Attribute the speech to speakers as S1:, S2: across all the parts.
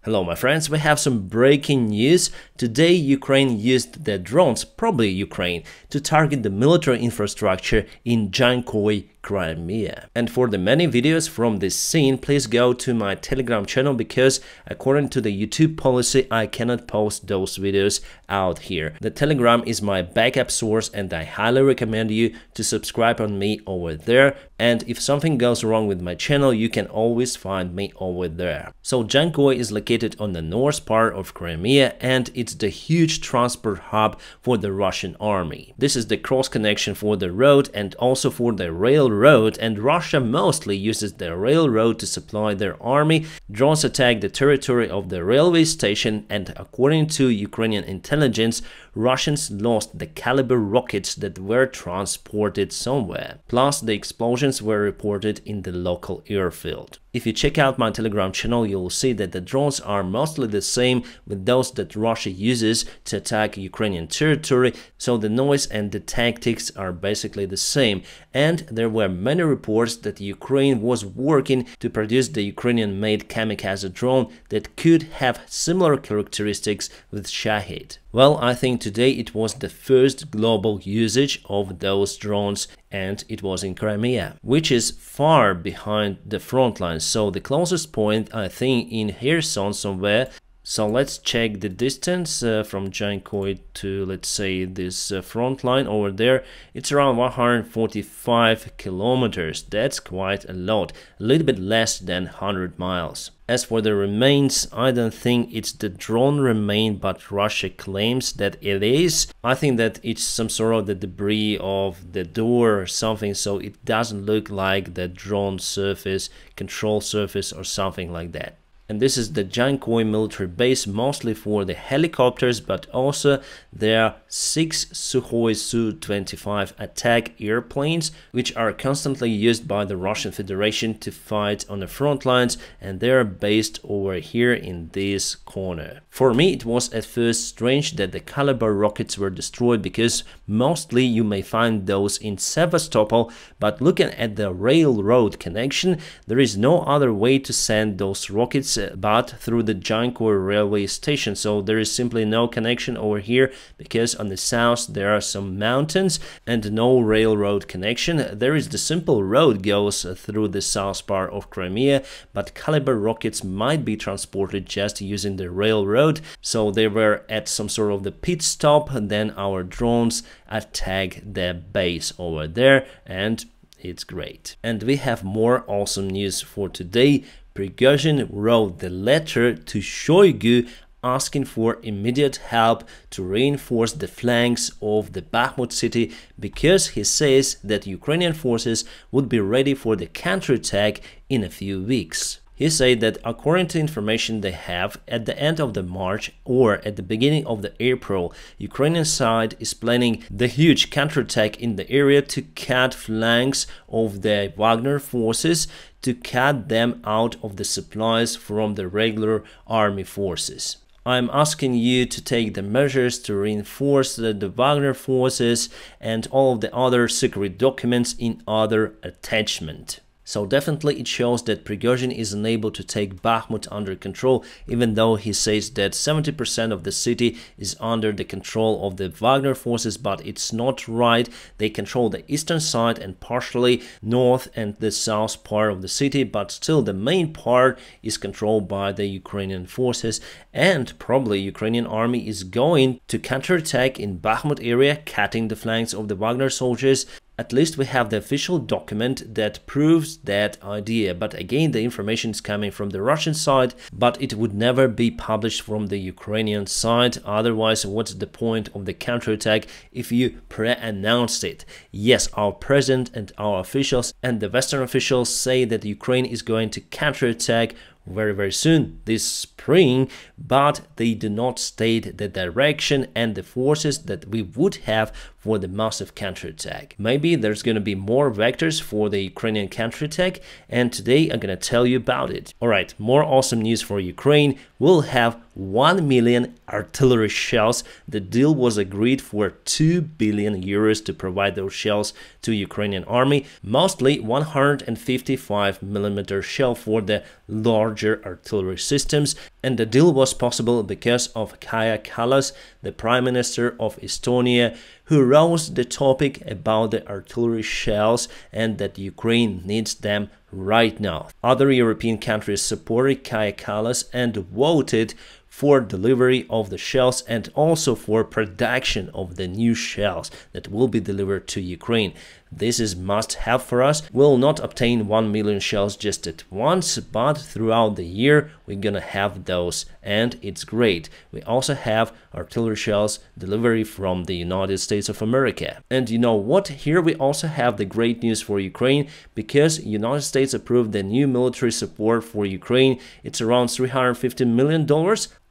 S1: Hello my friends, we have some breaking news. Today Ukraine used their drones, probably Ukraine, to target the military infrastructure in Jankoy, Crimea. And for the many videos from this scene, please go to my Telegram channel because according to the YouTube policy, I cannot post those videos out here. The Telegram is my backup source and I highly recommend you to subscribe on me over there. And if something goes wrong with my channel, you can always find me over there. So Jankoy is located on the north part of Crimea and it's the huge transport hub for the Russian army. This is the cross connection for the road and also for the railroad, and Russia mostly uses the railroad to supply their army. Drones attack the territory of the railway station, and according to Ukrainian intelligence, Russians lost the caliber rockets that were transported somewhere. Plus, the explosions were reported in the local airfield. If you check out my Telegram channel, you'll see that the drones are mostly the same with those that Russia uses to attack Ukrainian territory, so the noise and the tactics are basically the same. And there were many reports that Ukraine was working to produce the Ukrainian-made kamikaze drone that could have similar characteristics with Shahid. Well, I think today it was the first global usage of those drones, and it was in Crimea, which is far behind the front lines. So the closest point, I think, in Kherson somewhere. So let's check the distance from Jankoy to, let's say, this front line over there. It's around 145 kilometers. That's quite a lot, a little bit less than 100 miles. As for the remains, I don't think it's the drone remain, but Russia claims that it is. I think that it's some sort of the debris of the door or something, so it doesn't look like the drone surface, control surface or something like that. And this is the Jankoy military base, mostly for the helicopters, but also there are 6 Sukhoi Su-25 attack airplanes, which are constantly used by the Russian Federation to fight on the front lines, and they are based over here in this corner. For me, it was at first strange that the caliber rockets were destroyed, because mostly you may find those in Sevastopol, but looking at the railroad connection, there is no other way to send those rockets but through the Jankoy railway station. So there is simply no connection over here because on the south there are some mountains and no railroad connection. There is the simple road goes through the south part of Crimea, but caliber rockets might be transported just using the railroad. So they were at some sort of the pit stop, and then our drones attack the base over there, and it's great. And we have more awesome news for today. Prygozhyn wrote the letter to Shoigu asking for immediate help to reinforce the flanks of the Bakhmut city, because he says that Ukrainian forces would be ready for the counterattack in a few weeks. He said that according to information they have, at the end of the March or at the beginning of the April, Ukrainian side is planning the huge counterattack in the area to cut flanks of the Wagner forces, to cut them out of the supplies from the regular army forces. I'm asking you to take the measures to reinforce the Wagner forces and all of the other secret documents in other attachment. So definitely it shows that Prygozhyn is unable to take Bakhmut under control, even though he says that 70% of the city is under the control of the Wagner forces, but it's not right. They control the eastern side and partially north and the south part of the city, but still the main part is controlled by the Ukrainian forces, and probably Ukrainian army is going to counterattack in Bakhmut area, cutting the flanks of the Wagner soldiers. At least we have the official document that proves that idea, but again the information is coming from the Russian side, but it would never be published from the Ukrainian side. Otherwise, what's the point of the counterattack if you pre-announced it? Yes, our president and our officials and the Western officials say that Ukraine is going to counterattack very soon this spring, but they do not state the direction and the forces that we would have for the massive counterattack. Maybe there's going to be more vectors for the Ukrainian counterattack, and today I'm going to tell you about it. Alright, more awesome news for Ukraine. We'll have 1 million artillery shells. The deal was agreed for 2 billion euros to provide those shells to Ukrainian army, mostly 155mm shell for the larger artillery systems, And the deal was possible because of Kaja Kallas, the Prime Minister of Estonia, who raised the topic about the artillery shells and that Ukraine needs them right now. Other European countries supported Kaja Kallas and voted for delivery of the shells and also for production of the new shells that will be delivered to Ukraine. This is must-have for us. We'll not obtain 1 million shells just at once, but throughout the year we're gonna have those, and it's great. We also have artillery shells delivery from the United States of America. And you know what? Here we also have the great news for Ukraine, because United States approved the new military support for Ukraine. It's around $350 million.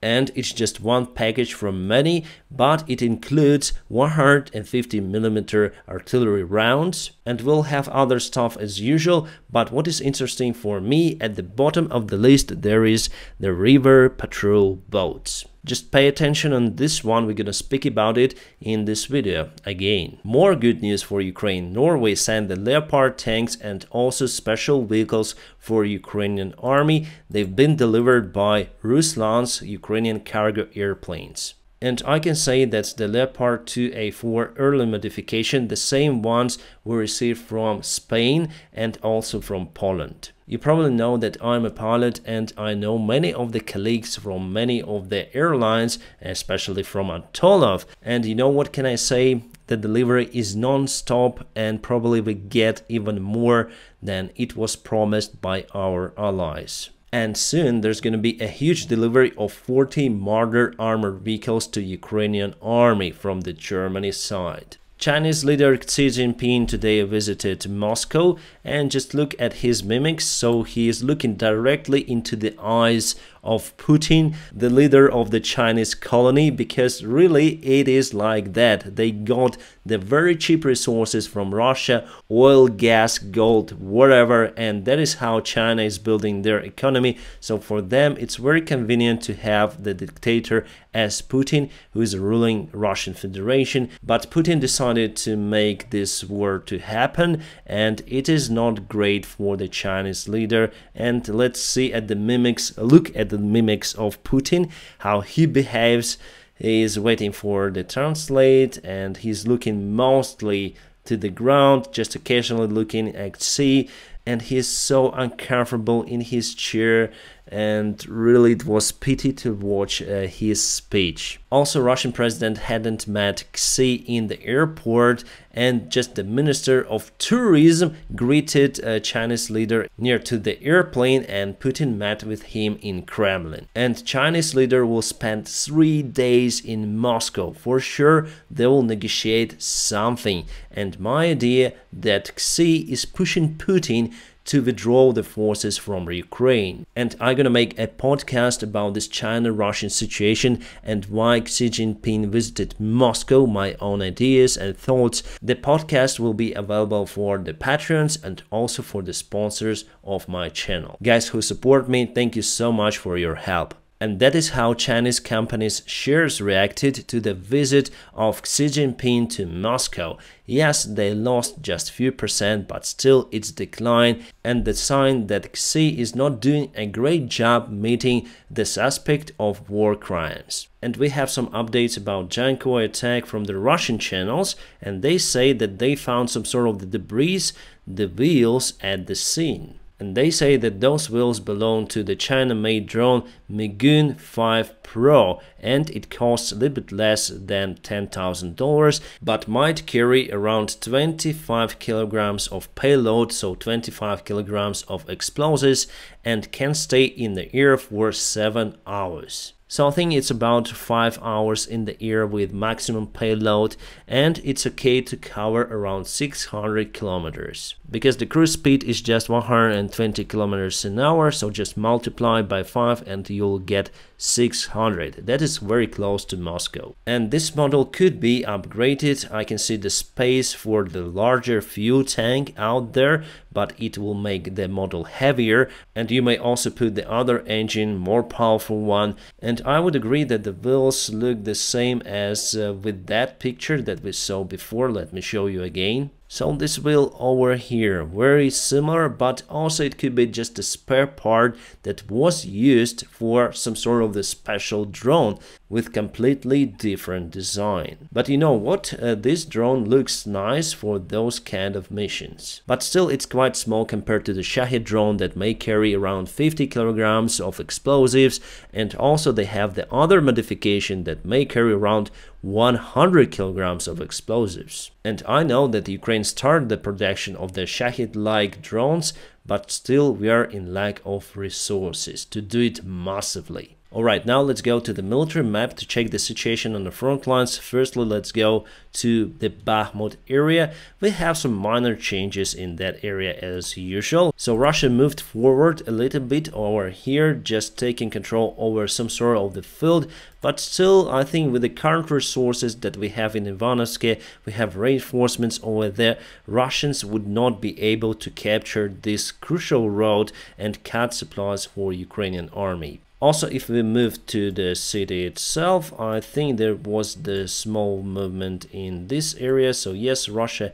S1: And it's just one package from many, but it includes 150mm artillery rounds, and we'll have other stuff as usual. But what is interesting for me, at the bottom of the list there is the river patrol boats. Just pay attention on this one, we're gonna speak about it in this video again. More good news for Ukraine. Norway sent the Leopard tanks and also special vehicles for Ukrainian army. They've been delivered by Ruzzian's Ukrainian cargo airplanes. And I can say that's the Leopard 2A4 early modification, the same ones we received from Spain and also from Poland. You probably know that I'm a pilot, and I know many of the colleagues from many of the airlines, especially from Antonov. And you know what can I say? The delivery is non-stop, and probably we get even more than it was promised by our allies. And soon there's going to be a huge delivery of 40 Marder armored vehicles to Ukrainian army from the Germany side. Chinese leader Xi Jinping today visited Moscow, and just look at his mimics. So he is looking directly into the eyes of Putin, the leader of the Chinese colony, because really it is like that. They got the very cheap resources from Russia, oil, gas, gold, whatever, and that is how China is building their economy. So for them it's very convenient to have the dictator as Putin, who is ruling Russian Federation. But Putin decided to make this war to happen, and it is not great for the Chinese leader. And let's see at the mimics, look at the mimics of Putin, how he behaves. He is waiting for the translate, and he's looking mostly to the ground, just occasionally looking at sea, and he's so uncomfortable in his chair, and really it was pity to watch his speech. Also, Russian president hadn't met Xi in the airport, and just the Minister of Tourism greeted a Chinese leader near to the airplane, and Putin met with him in Kremlin. And Chinese leader will spend 3 days in Moscow. For sure they will negotiate something, and my idea that Xi is pushing Putin to withdraw the forces from Ukraine. And I'm gonna make a podcast about this China-Russian situation and why Xi Jinping visited Moscow, my own ideas and thoughts. The podcast will be available for the patrons and also for the sponsors of my channel. Guys who support me, thank you so much for your help. And that is how Chinese companies' shares reacted to the visit of Xi Jinping to Moscow. Yes, they lost just few percent, but still it's decline, and the sign that Xi is not doing a great job meeting the suspect of war crimes. And we have some updates about Jankoy attack from the Russian channels, and they say that they found some sort of the debris, the wheels at the scene. And they say that those wheels belong to the China-made drone Migun 5 Pro, and it costs a little bit less than $10,000, but might carry around 25 kilograms of payload, so 25 kilograms of explosives, and can stay in the air for 7 hours. So I think it's about 5 hours in the air with maximum payload, and it's okay to cover around 600 kilometers. Because the cruise speed is just 120 kilometers an hour, so just multiply by 5 and you'll get 600. That is very close to Moscow. And this model could be upgraded. I can see the space for the larger fuel tank out there, but it will make the model heavier, and you may also put the other engine, more powerful one. And I would agree that the wheels look the same as with that picture that we saw before. Let me show you again. So this wheel over here, very similar, but also it could be just a spare part that was used for some sort of the special drone with completely different design. But you know what, this drone looks nice for those kind of missions. But still it's quite small compared to the Shahid drone that may carry around 50 kilograms of explosives, and also they have the other modification that may carry around 100 kilograms of explosives. And I know that Ukraine started the production of the Shahid-like drones, but still we are in lack of resources to do it massively. Alright, now let's go to the military map to check the situation on the front lines. Firstly, let's go to the Bakhmut area. We have some minor changes in that area as usual. So Russia moved forward a little bit over here, just taking control over some sort of the field. But still, I think with the current resources that we have in Ivanovsky, we have reinforcements over there, Russians would not be able to capture this crucial road and cut supplies for Ukrainian army. Also, if we move to the city itself, I think there was the small movement in this area. So yes, Russia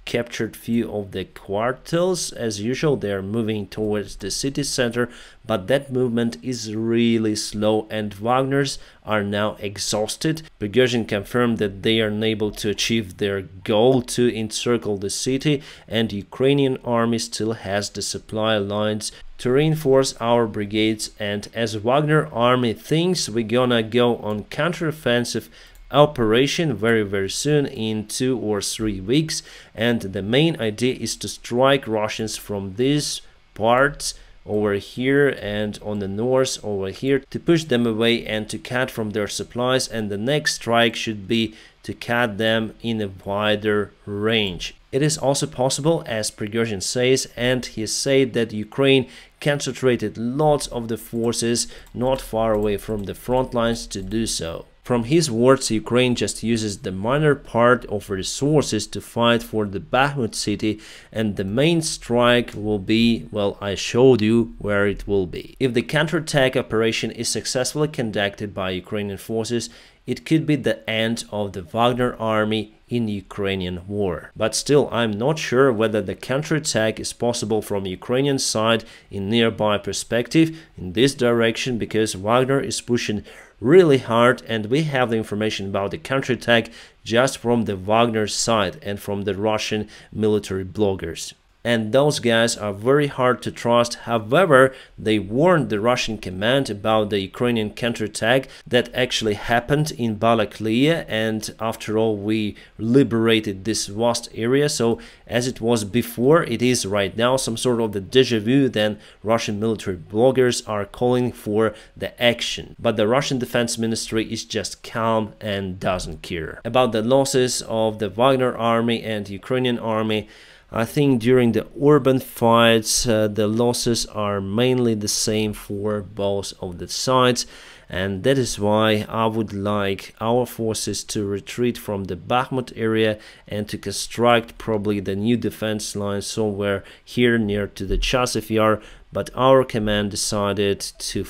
S1: captured few of the quarters. As usual, they are moving towards the city center, but that movement is really slow and Wagners are now exhausted. Prygozhyn confirmed that they are unable to achieve their goal to encircle the city, and Ukrainian army still has the supply lines to reinforce our brigades. And as Wagner army thinks, we're gonna go on counteroffensive operation very soon, in 2 or 3 weeks, and the main idea is to strike Russians from these parts over here and on the north over here, to push them away and to cut from their supplies, and the next strike should be to cut them in a wider range. It is also possible, as Prygozhyn says, and he said that Ukraine concentrated lots of the forces not far away from the front lines to do so. From his words, Ukraine just uses the minor part of resources to fight for the Bakhmut city, and the main strike will be, well, I showed you where it will be. If the counterattack operation is successfully conducted by Ukrainian forces, it could be the end of the Wagner army in Ukrainian war. But still, I'm not sure whether the counterattack is possible from Ukrainian side in nearby perspective in this direction, because Wagner is pushing really hard, and we have the information about the counterattack just from the Wagner side and from the Russian military bloggers. And those guys are very hard to trust. However, they warned the Russian command about the Ukrainian counterattack that actually happened in Balaklia, and after all, we liberated this vast area. So as it was before, it is right now some sort of the deja vu. Then Russian military bloggers are calling for the action, but the Russian Defense Ministry is just calm and doesn't care about the losses of the Wagner army and Ukrainian army. I think during the urban fights, the losses are mainly the same for both of the sides, and that is why I would like our forces to retreat from the Bakhmut area and to construct probably the new defense line somewhere here near to the Chasiv Yar. But our command decided to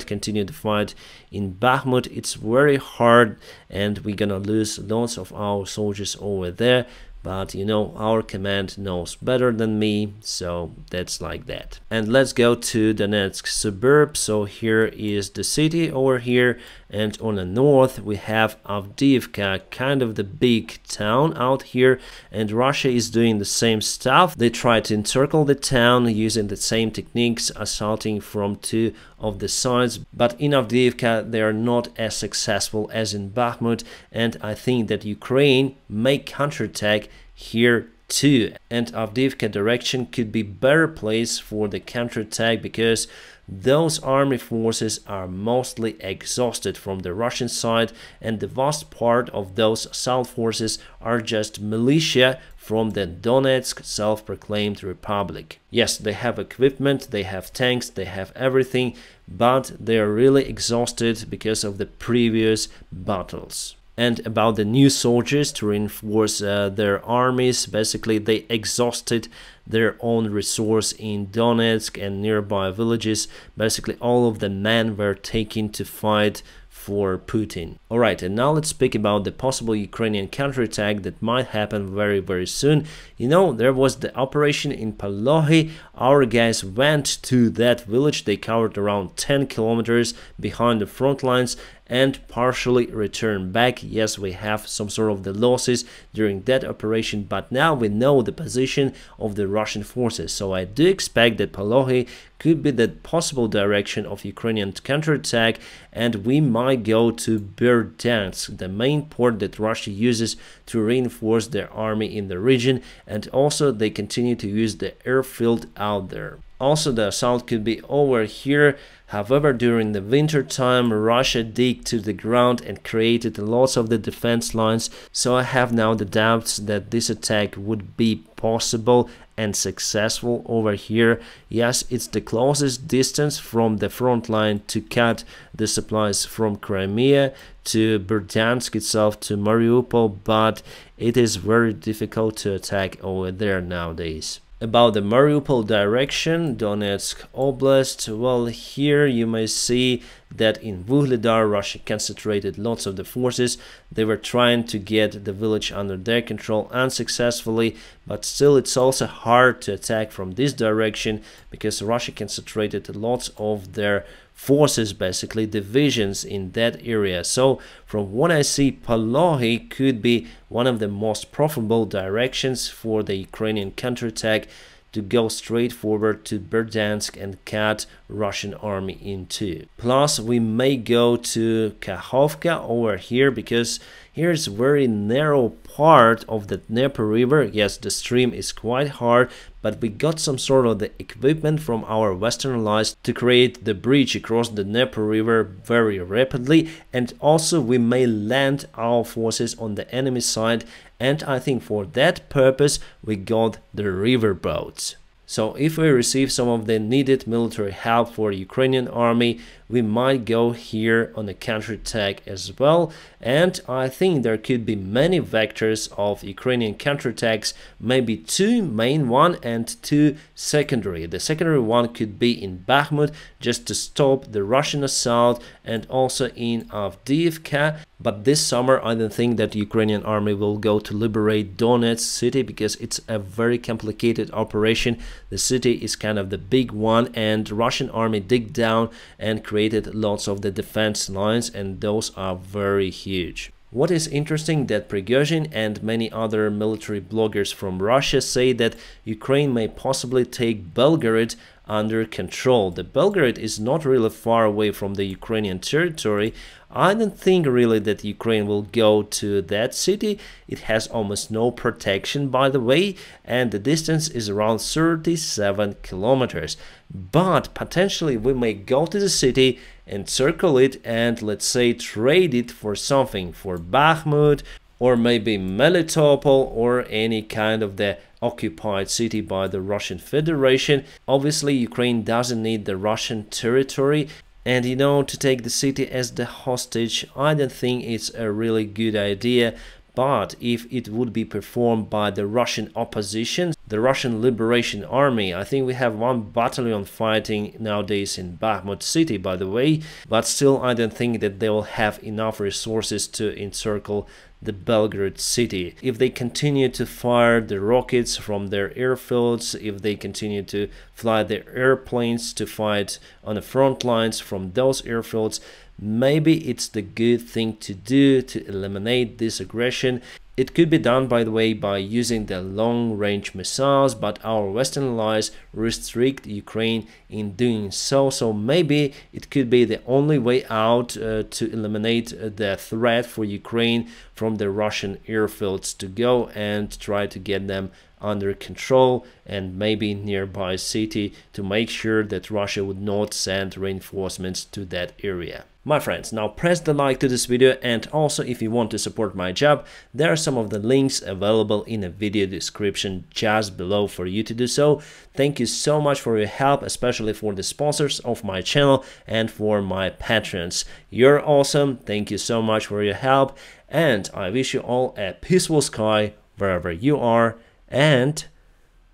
S1: continue the fight in Bakhmut. It's very hard, and we're gonna lose lots of our soldiers over there. But you know, our command knows better than me, so that's like that. And let's go to Donetsk suburb. So here is the city over here, and on the north we have Avdiivka, kind of the big town out here, and Russia is doing the same stuff. They try to encircle the town using the same techniques, assaulting from 2 of the sides, but in Avdiivka they are not as successful as in Bakhmut, and I think that Ukraine may counterattack here too, and Avdiivka direction could be better place for the counterattack, because those army forces are mostly exhausted from the Russian side, and the vast part of those assault forces are just militia from the Donetsk self-proclaimed republic. Yes, they have equipment, they have tanks, they have everything, but they are really exhausted because of the previous battles. And about the new soldiers to reinforce their armies, basically they exhausted their own resource in Donetsk and nearby villages. Basically all of the men were taken to fight for Putin. Alright, and now let's speak about the possible Ukrainian counterattack that might happen very soon. You know, there was the operation in Polohy. Our guys went to that village. They covered around 10 kilometers behind the front lines and partially returned back. Yes, we have some sort of the losses during that operation, but now we know the position of the Russian forces. So I do expect that Polohy could be the possible direction of Ukrainian counterattack, and we might go to Berdyansk, the main port that Russia uses to reinforce their army in the region, and also they continue to use the airfield out there. Also, the assault could be over here. However, during the winter time, Russia digged to the ground and created lots of the defense lines, so I have now the doubts that this attack would be possible and successful over here. Yes, it's the closest distance from the front line to cut the supplies from Crimea to Berdyansk itself to Mariupol, but it is very difficult to attack over there nowadays. About the Mariupol direction, Donetsk Oblast, well, here you may see that in Vuhledar, Russia concentrated lots of the forces. They were trying to get the village under their control unsuccessfully, but still it's also hard to attack from this direction because Russia concentrated lots of their forces, basically divisions in that area. So from what I see, Polohy could be one of the most profitable directions for the Ukrainian counterattack, to go straight forward to Berdyansk and cut Russian army in two. Plus we may go to Kakhovka over here, because here's very narrow part of the Dnieper river. Yes, the stream is quite hard, but we got some sort of the equipment from our Western allies to create the bridge across the Dnieper river very rapidly, and also we may land our forces on the enemy side, and I think for that purpose we got the river boats. So if we receive some of the needed military help for the Ukrainian army, we might go here on a counterattack as well. And I think there could be many vectors of Ukrainian counterattacks, maybe two main one and two secondary. The secondary one could be in Bakhmut, just to stop the Russian assault, and also in Avdiivka. But this summer I don't think that the Ukrainian army will go to liberate Donetsk city, because it's a very complicated operation. The city is kind of the big one, and Russian army dig down and created lots of the defense lines, and those are very huge. What is interesting, that Prygozhyn and many other military bloggers from Russia say that Ukraine may possibly take Belgrade under control. The Belgrade is not really far away from the Ukrainian territory. I don't think really that Ukraine will go to that city. It has almost no protection, by the way, and the distance is around 37 kilometers. But potentially we may go to the city, encircle it, and let's say trade it for something, for Bakhmut, or maybe Melitopol, or any kind of the occupied city by the Russian Federation. Obviously Ukraine doesn't need the Russian territory, and you know, to take the city as the hostage, I don't think it's a really good idea. But if it would be performed by the Russian opposition, the Russian Liberation Army, I think we have one battalion fighting nowadays in Bakhmut city, by the way, but still I don't think that they will have enough resources to encircle the Belgrade city. If they continue to fire the rockets from their airfields, if they continue to fly their airplanes to fight on the front lines from those airfields, maybe it's the good thing to do to eliminate this aggression. It could be done, by the way, by using the long-range missiles, but our Western allies restrict Ukraine in doing so. So maybe it could be the only way out to eliminate the threat for Ukraine from the Russian airfields, to go and try to get them under control, and maybe nearby city, to make sure that Russia would not send reinforcements to that area. My friends, now press the like to this video, and also if you want to support my job, there are some of the links available in the video description just below for you to do so. Thank you so much for your help, especially for the sponsors of my channel and for my patrons. You're awesome. Thank you so much for your help, and I wish you all a peaceful sky wherever you are, and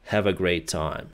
S1: have a great time.